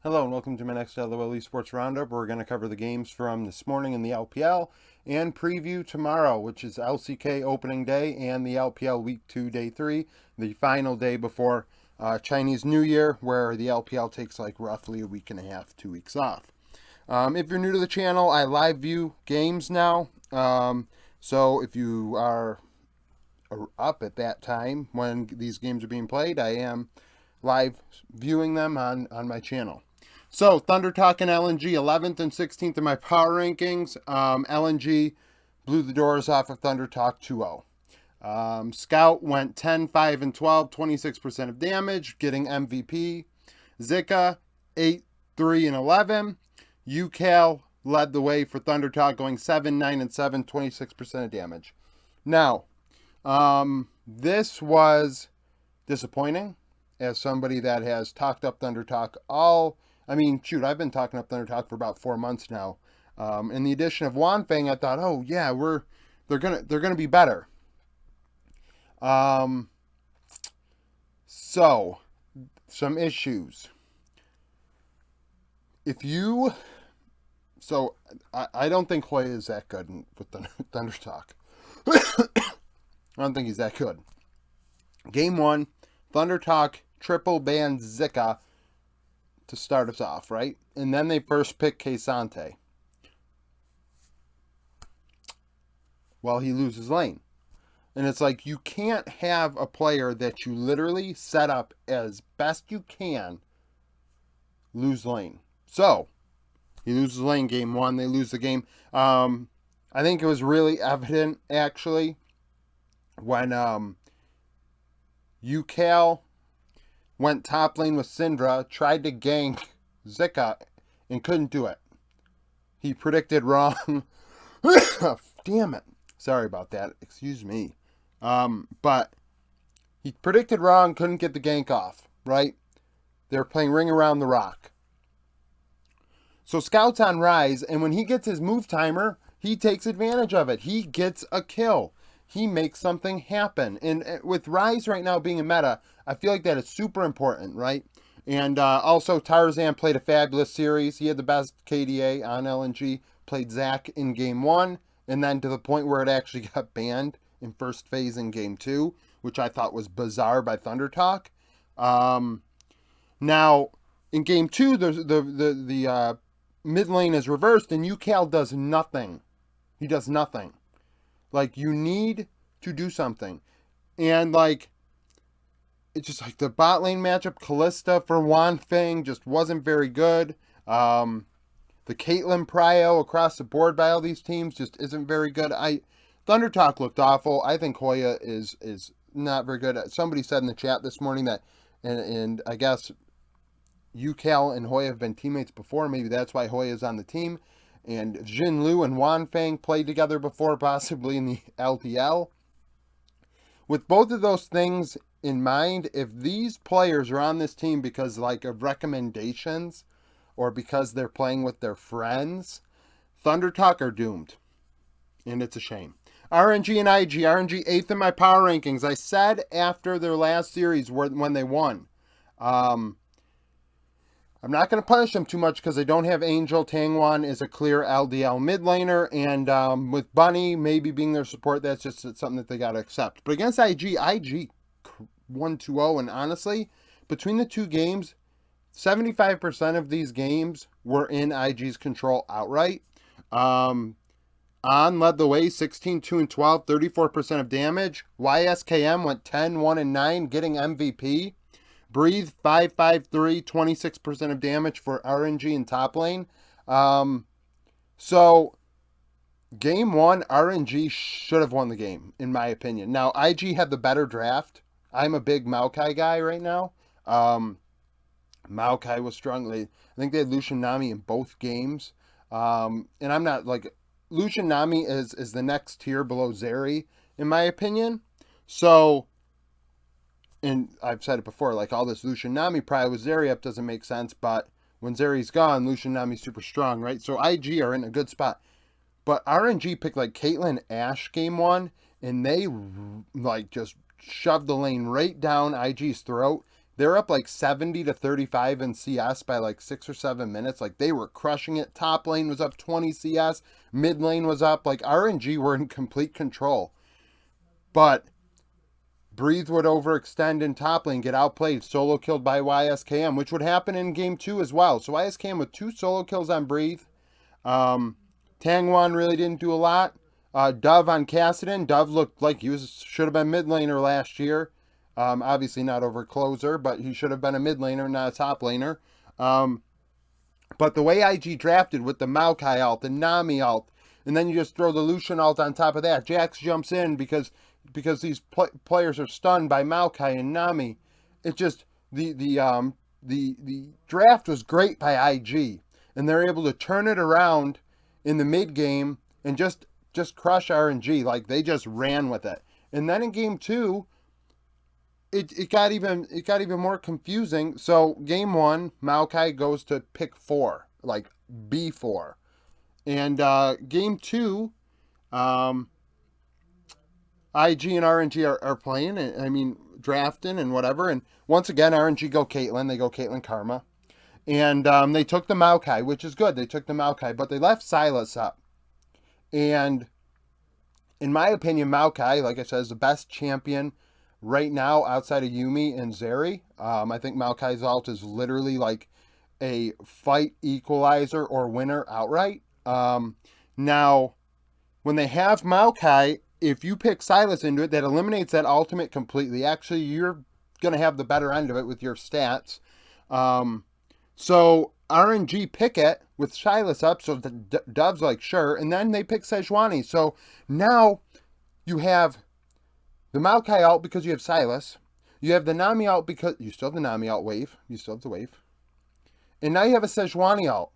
Hello and welcome to my next LOL Esports Round Up. We're going to cover the games from this morning in the LPL and preview tomorrow, which is LCK opening day and the LPL Week 2 Day 3, the final day before Chinese New Year, where the LPL takes like roughly a week and a half, 2 weeks off. If you're new to the channel, I live view games now. So if you are up at that time when these games are being played, I am live viewing them on my channel. So, Thunder Talk and LNG, 11th and 16th in my power rankings. LNG blew the doors off of Thunder Talk 2-0. Scout went 10, 5, and 12, 26% of damage, getting MVP. Zika, 8, 3, and 11. UCal led the way for Thunder Talk, going 7, 9, and 7, 26% of damage. Now, this was disappointing as somebody that has talked up Thunder Talk I've been talking up Thunder Talk for about 4 months now. In the addition of Wanfeng, I thought, oh yeah, they're gonna be better. So some issues. I don't think Hoya is that good with Thunder Talk. I don't think he's that good. Game 1, Thunder Talk triple ban Zika to start us off, right? And then they first pick Kesante. Well, he loses lane. And it's like, you can't have a player that you literally set up as best you can lose lane. So, he loses lane game 1. They lose the game. I think it was really evident, actually, when UCal went top lane with Syndra, tried to gank Zika, and couldn't do it. He predicted wrong. Damn it. Sorry about that. Excuse me. But he predicted wrong, couldn't get the gank off, right? They were playing Ring Around the Rock. So Scout's on Rise, and when he gets his move timer, he takes advantage of it. He gets a kill. He makes something happen. And with Rise right now being a meta, I feel like that is super important, right? And also, Tarzan played a fabulous series. He had the best KDA on LNG, played Zac in Game 1, and then to the point where it actually got banned in first phase in Game 2, which I thought was bizarre by Thunder Talk. Now, in Game 2, the mid lane is reversed, and UCal does nothing. He does nothing. Like, you need to do something. And, like, it's just like the bot lane matchup, Callista for Wanfeng just wasn't very good. The Caitlyn prio across the board by all these teams just isn't very good. Thunder Talk looked awful. I think Hoya is not very good. Somebody said in the chat this morning that, and I guess UCal and Hoya have been teammates before. Maybe that's why Hoya is on the team. And Jin Liu and Wanfeng played together before, possibly in the LTL. With both of those things in mind, if these players are on this team because like of recommendations or because they're playing with their friends, Thunder Talk are doomed. And it's a shame. RNG and IG. RNG 8th in my power rankings. I said after their last series when they won. I'm not going to punish them too much because they don't have Angel. Tangwan is a clear LDL mid laner. And with Bunny maybe being their support, that's just something that they got to accept. But against IG won 2-0. And honestly, between the two games, 75% of these games were in IG's control outright. On led the way, 16, 2, and 12, 34% of damage. YSKM went 10, 1, and 9, getting MVP. Breathe 5-5-3, 26% of damage for RNG in top lane. So game 1, RNG should have won the game, in my opinion. Now, IG had the better draft. I'm a big Maokai guy right now. Maokai was strong. I think they had Lucian Nami in both games. And I'm not like... Lucian Nami is the next tier below Zeri, in my opinion. So... And I've said it before, like all this Lucian Nami probably with Zeri up doesn't make sense, but when Zeri's gone, Lucian Nami's super strong, right? So IG are in a good spot. But RNG picked like Caitlyn Ashe game 1, and they like just shoved the lane right down IG's throat, They're up like 70 to 35 in CS by like 6 or 7 minutes. Like they were crushing it. Top lane was up 20 CS. Mid lane was up. Like RNG were in complete control. But Breathe would overextend in top lane, get outplayed, solo killed by YSKM, which would happen in game 2 as well. So YSKM with 2 solo kills on Breathe. Tangwan really didn't do a lot. Dove on Kassadin. Dove looked like he should have been mid laner last year. Obviously not over closer, but he should have been a mid laner, not a top laner. But the way IG drafted with the Maokai ult, the Nami ult, and then you just throw the Lucian ult on top of that. Jax jumps in because these players are stunned by Maokai and Nami. It just the draft was great by IG, and they're able to turn it around in the mid game and just crush RNG. Like they just ran with it. And then in game 2, it got even more confusing. So game 1, Maokai goes to pick 4, like B4, and game 2, IG and RNG are playing. I mean, drafting and whatever. And once again, RNG go Caitlyn. They go Caitlyn Karma, and they took the Maokai, which is good. They took the Maokai, but they left Sylas up. And in my opinion, Maokai, like I said, is the best champion right now outside of Yuumi and Zeri. I think Maokai's ult is literally like a fight equalizer or winner outright. Now, when they have Maokai, if you pick Sylas into it, that eliminates that ultimate completely. Actually, you're going to have the better end of it with your stats. So RNG pick it with Sylas up, so the Dove's like, sure, and then they pick Sejuani. So now you have the Maokai ult because you have Sylas. You have the Nami ult because you still have the Nami ult wave. You still have the wave. And now you have a Sejuani ult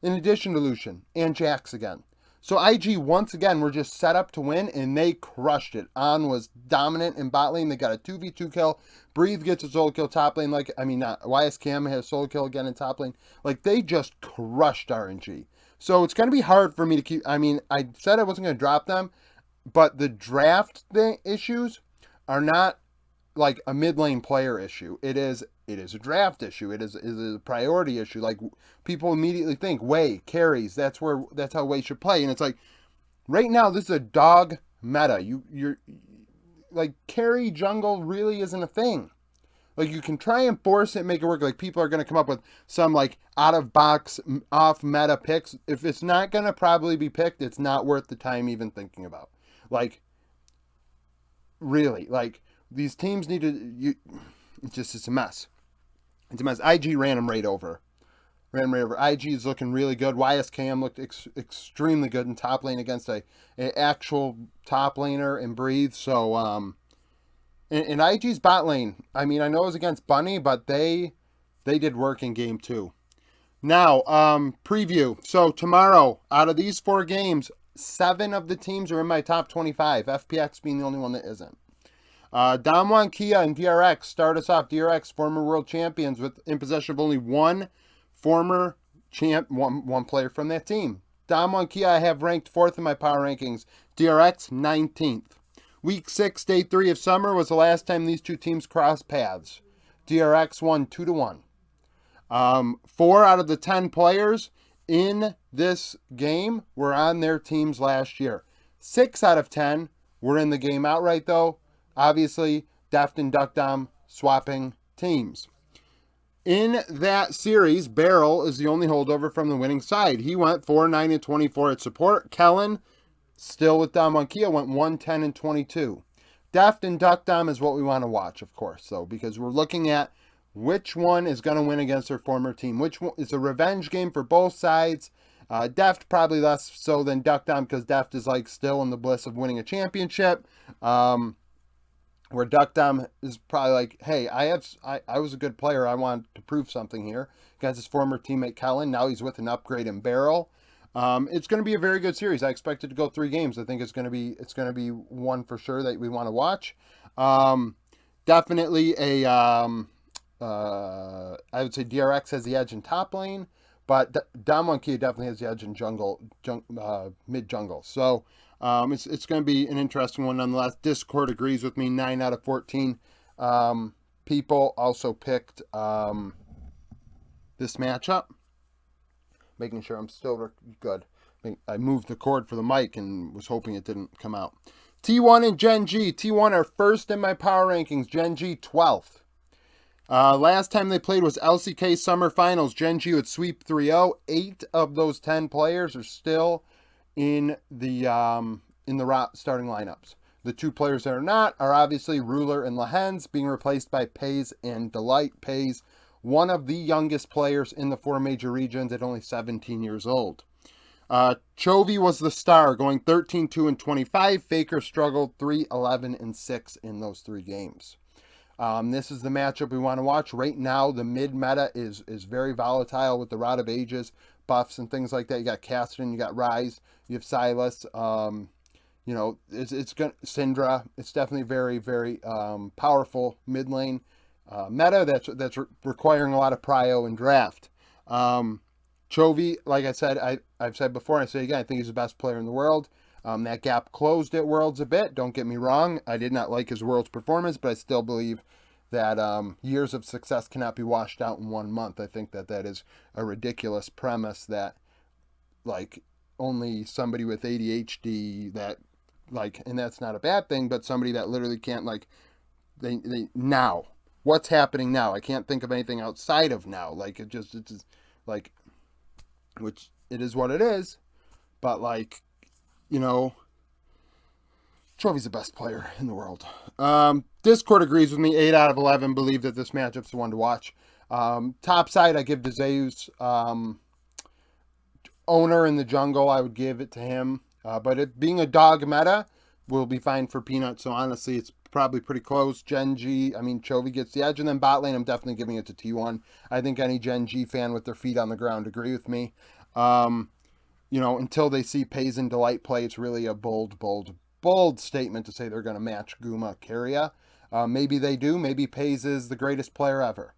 in addition to Lucian and Jax again. So IG once again were just set up to win, and they crushed it. On was dominant in bot lane. They got a 2v2 kill. Breathe gets a solo kill top lane. YSKM has a solo kill again in top lane. Like, they just crushed RNG. So it's going to be hard for me to keep... I mean, I said I wasn't going to drop them, but the draft issues are not like a mid lane player issue. It is a draft issue. It is a priority issue. Like, people immediately think Wei carries. That's how Wei should play. And it's like, right now this is a dog meta. You're like, carry jungle really isn't a thing. Like, you can try and force it, make it work. Like, people are going to come up with some like out of box, off meta picks. If it's not going to probably be picked, it's not worth the time even thinking about. Like, really, like, these teams need to. It's a mess. It's a mess. IG ran them right over. IG is looking really good. YSKM looked extremely good in top lane against a actual top laner and Breathe. So, and IG's bot lane, I mean, I know it was against Bunny, but they did work in game 2. Now, preview. So tomorrow, out of these 4 games, 7 of the teams are in my top 25. FPX being the only one that isn't. Damwon, Kia, and DRX start us off. DRX, former world champions, in possession of only one former one player from that team. Damwon, Kia, I have ranked 4th in my power rankings. DRX, 19th. Week 6, day 3 of summer was the last time these two teams crossed paths. DRX won 2-1. 4 out of the 10 players in this game were on their teams last year. 6 out of 10 were in the game outright, though. Obviously, Deft and Duckdom swapping teams. In that series, Beryl is the only holdover from the winning side. He went 4-9-24 at support. Kellen, still with Damwon Kia, went 1-10-22. Deft and Duckdom is what we want to watch, of course, though, because we're looking at which one is going to win against their former team. Which one is a revenge game for both sides. Deft probably less so than Duckdom, because Deft is like still in the bliss of winning a championship. Where Duckdom is probably like, hey, I was a good player. I want to prove something here against his former teammate Kellen. Now he's with an upgrade in Beryl. It's going to be a very good series. I expect it to go 3 games. I think it's going to be one for sure that we want to watch. Definitely I would say DRX has the edge in top lane, but Damwon Kia definitely has the edge in mid jungle. So it's going to be an interesting one nonetheless. Discord agrees with me. 9 out of 14 people also picked this matchup. Making sure I'm still good. I moved the cord for the mic and was hoping it didn't come out. T1 and Gen G. T1 are first in my power rankings. Gen G 12th. Last time they played was LCK Summer Finals. Gen G would sweep 3-0. 8 of those 10 players are still in the starting lineups. The 2 players that are not are obviously Ruler and Lehens, being replaced by Pays and Delight. Pays, one of the youngest players in the 4 major regions at only 17 years old. Chovy was the star, going 13-2-25. Faker struggled 3-11-6 in those 3 games. This is the matchup we want to watch. Right now, the mid-meta is very volatile with the Rod of Ages buffs and things like that. You got Cassidy, you got Ryze, you have Silas. It's Syndra. It's definitely very, very powerful mid lane meta that's requiring a lot of prio and draft. Chovy, like I said, I've said before, and I say again, I think he's the best player in the world. That gap closed at Worlds a bit. Don't get me wrong. I did not like his Worlds performance, but I still believe that years of success cannot be washed out in 1 month. I think that is a ridiculous premise that, like, only somebody with ADHD that, like, and that's not a bad thing, but somebody that literally can't, like, they now. What's happening now? I can't think of anything outside of now. Like, it's just like, which it is what it is, but, like, Chovy's the best player in the world. Discord agrees with me. 8 out of 11 believe that this matchup's the one to watch. Top side, I give to Zeus. Owner in the jungle, I would give it to him. But it being a dog meta will be fine for Peanut. So honestly, it's probably pretty close. Chovy gets the edge. And then bot lane, I'm definitely giving it to T1. I think any Gen G fan with their feet on the ground agree with me. Until they see Pays and Delight play, it's really a bold statement to say they're going to match Guma Keria. Maybe they do. Maybe Pays is the greatest player ever.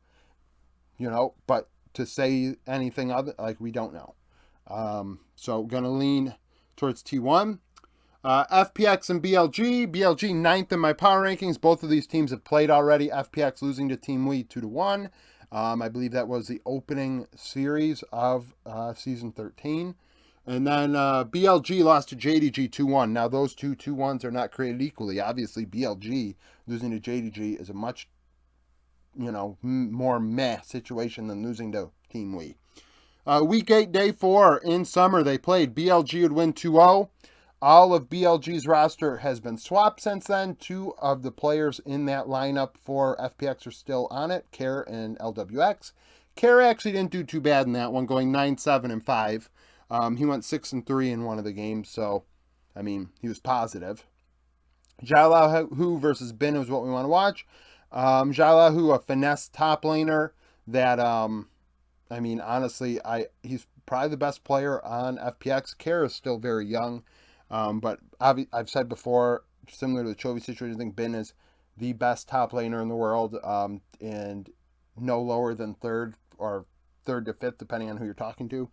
But to say anything other, like, we don't know. So going to lean towards T1. FPX and BLG. BLG 9th in my power rankings. Both of these teams have played already. FPX losing to Team Wii 2-1. I believe that was the opening series of Season 13. And then BLG lost to JDG 2-1. Now, those 2-1s are not created equally. Obviously, BLG losing to JDG is a much, more meh situation than losing to Team Wii. Week 8, day 4, in summer, they played. BLG would win 2-0. All of BLG's roster has been swapped since then. 2 of the players in that lineup for FPX are still on it, Care and LWX. Care actually didn't do too bad in that one, going 9-7-5. He went 6-3 in one of the games, so, he was positive. Xiaolahu versus Bin is what we want to watch. Xiaolahu, a finesse top laner that, honestly, he's probably the best player on FPX. Care is still very young, but I've said before, similar to the Chovy situation, I think Bin is the best top laner in the world, and no lower than 3rd or 3rd to 5th, depending on who you're talking to.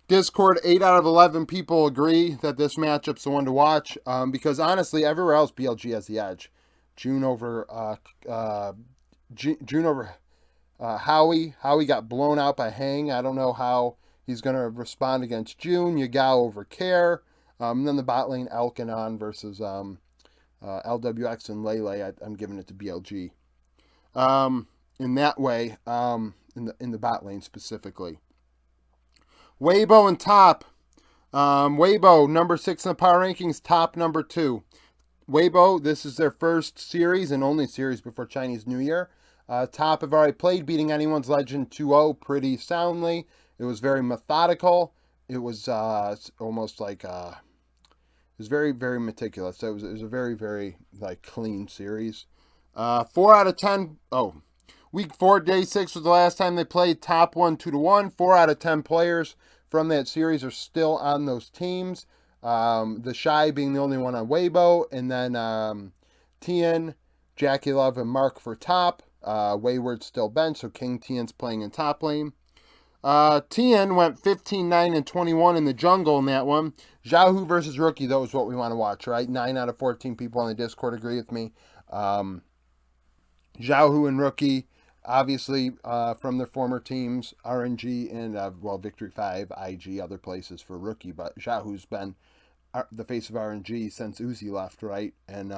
Discord, 8 out of 11 people agree that this matchup's the one to watch, because honestly, everywhere else, BLG has the edge. June over Howie. Howie got blown out by Hang. I don't know how he's going to respond against June. Yagao over Care. And then the bot lane, Elkanon versus LWX and Lele. I'm giving it to BLG. In that way, in the bot lane specifically. Weibo and top. Weibo, number 6 in the power rankings, top number 2. Weibo, this is their first series and only series before Chinese New Year. Top have already played, beating anyone's legend 2-0 pretty soundly. It was very methodical. It was almost like it was very, very meticulous. So it was a very, very clean series. 4 out of 10. Week 4, day 6 was the last time they played. Top 1 2-1. 4 out of 10 players from that series are still on those teams. The Shy being the only one on Weibo, and then Tien, Jackie Love, and Mark for top. Wayward still bench, so King Tien's playing in top lane. Tien went 15-9-21 in the jungle in that one. Xiaohu versus Rookie, that was what we want to watch, right? 9 out of 14 people on the Discord agree with me. Xiaohu and Rookie, obviously from their former teams, RNG and, Victory 5, IG, other places for Rookie. But Xiaohu's been the face of RNG since Uzi left, right? And,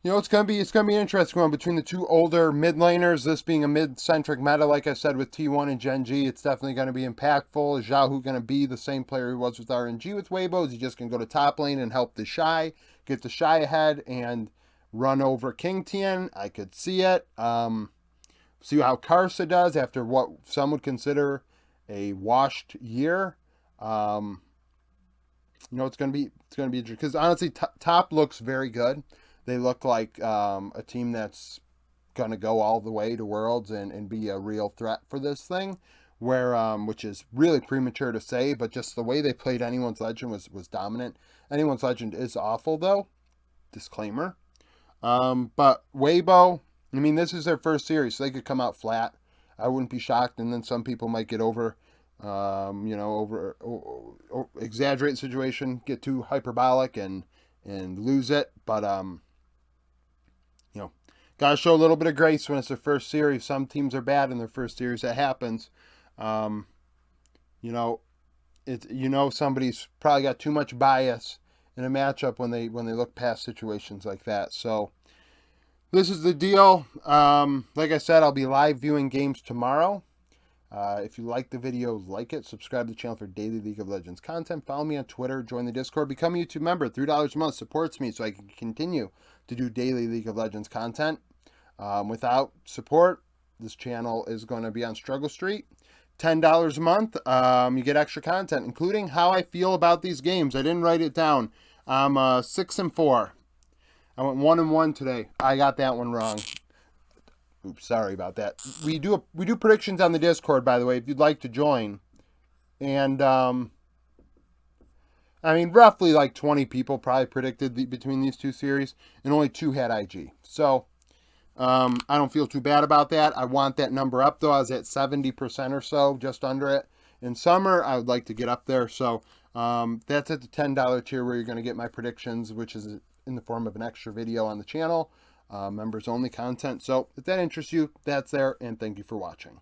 it's gonna be an interesting one between the two older mid laners. This being a mid centric meta, like I said, with T1 and Gen G, it's definitely going to be impactful. Is Xiaohu going to be the same player he was with RNG with Weibo? Is he just going to go to top lane and help the Shy, get the Shy ahead and run over King Tien? I could see it. See how Karsa does after what some would consider a washed year. It's going to be because honestly, top looks very good. They look like a team that's going to go all the way to Worlds and be a real threat for this thing, which is really premature to say, but just the way they played Anyone's Legend was dominant. Anyone's Legend is awful, though. Disclaimer. But Weibo, I mean, this is their first series, so they could come out flat. I wouldn't be shocked, and then some people might get exaggerate the situation, get too hyperbolic and lose it. But gotta show a little bit of grace when it's their first series. Some teams are bad in their first series. That happens. Somebody's probably got too much bias in a matchup when they look past situations like that. So this is the deal. Like I said, I'll be live viewing games tomorrow. If you like the video, like it, subscribe to the channel for daily League of Legends content, follow me on Twitter, join the Discord, become a YouTube member. $3 a month supports me so I can continue to do daily League of Legends content. Without support, this channel is going to be on Struggle Street. $10 a month, you get extra content, including how I feel about these games. I didn't write it down. I'm 6-4. I went 1-1 today. I got that one wrong. Oops, sorry about that. We do predictions on the Discord, by the way, if you'd like to join. And roughly like 20 people probably predicted between these two series, and only 2 had IG. So I don't feel too bad about that. I want that number up, though. I was at 70% or so, just under it. In summer, I would like to get up there. So that's at the $10 tier where you're going to get my predictions, which is in the form of an extra video on the channel. Members only content. So if that interests you, that's there, and thank you for watching.